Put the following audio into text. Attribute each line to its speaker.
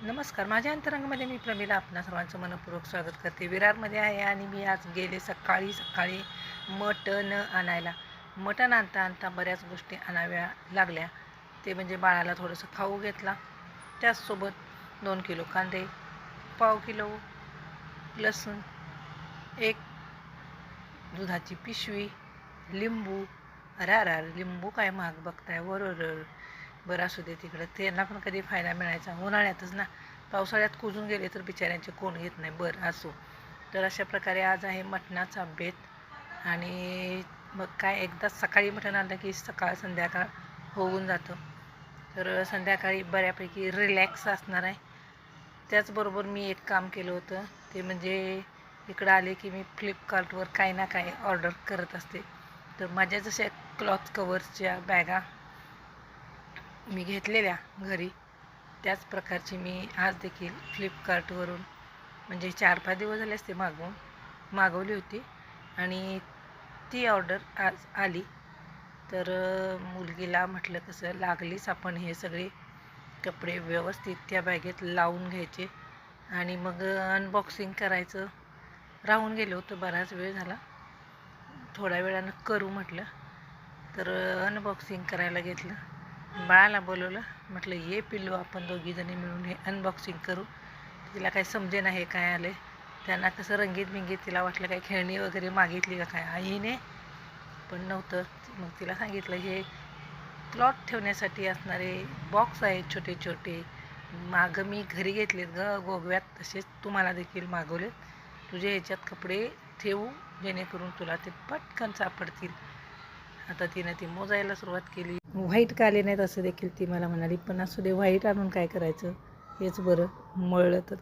Speaker 1: नमस्कार. माझ्या अंतरंगामध्ये मी प्रमिला आपणा सर्वांचं मनःपूर्वक स्वागत करते. विरारमध्ये आहे आणि मी आज गेले सकाळी मटण आणायला. मटण आणता आणता बऱ्याच गोष्टी आणाव्या लागल्या. ते म्हणजे बाळाला थोडंसं खाऊ घेतला, त्याचसोबत 2 किलो कांदे, पाव किलो लसूण, एक दुधाची पिशवी, लिंबू. अरे लिंबू काय महाग बघताय वर. बरं असू दे तिकडं, त्यांना पण कधी फायदा मिळायचा उन्हाळ्यातच ना. पावसाळ्यात कुजून गेले तर बिचाऱ्यांचे कोण घेत नाही. बरं असो. तर अशा प्रकारे आज आहे मटणाचा बेत. आणि मग काय, एकदा सकाळी मटण आणलं की सकाळ संध्याकाळ होऊन जातं. तर संध्याकाळी बऱ्यापैकी रिलॅक्स असणार आहे. त्याचबरोबर मी एक काम केलं होतं, ते म्हणजे इकडं आले की मी फ्लिपकार्टवर काही ना काही ऑर्डर करत असते. तर माझ्या जशा क्लॉथ कवर्सच्या बॅगा मी घेतलेल्या घरी, त्याच प्रकारची मी आज देखील फ्लिपकार्टवरून, म्हणजे 4-5 दिवस झाले असते मागवली होती आणि ती ऑर्डर आज आली. तर मुलगीला म्हटलं कसं लागलीच आपण हे सगळे कपडे व्यवस्थित त्या बॅगेत लावून घ्यायचे आणि मग अनबॉक्सिंग करायचं राहून गेलं होतं. बराच वेळ झाला, थोड्या वेळानं करू म्हटलं. तर अनबॉक्सिंग करायला घेतलं, बाळाला बोलवलं, म्हटलं ये पिल्लू, आपण दोघीजणी मिळून हे अनबॉक्सिंग करू. तिला काय समजे ना हे काय आले. त्यांना कसं रंगीत बिंगीत तिला वाटलं काय खेळणी वगैरे मागितली का काय आईने, पण नव्हतं. मग तिला सांगितलं हे क्लॉथ ठेवण्यासाठी असणारे बॉक्स आहेत छोटे छोटे, मागं मी घरी घेतलेत गोगव्यात, तसेच तुम्हाला देखील मागवलेत. तुझे ह्याच्यात कपडे ठेवू जेणेकरून तुला ते पटकन सापडतील. आता तिने ती मोजायला सुरुवात केली. व्हाईट का आले नाहीत असं देखील ती मला म्हणाली, पण असू दे, व्हाईट आणून काय करायचं, हेच बरं, मळलं तर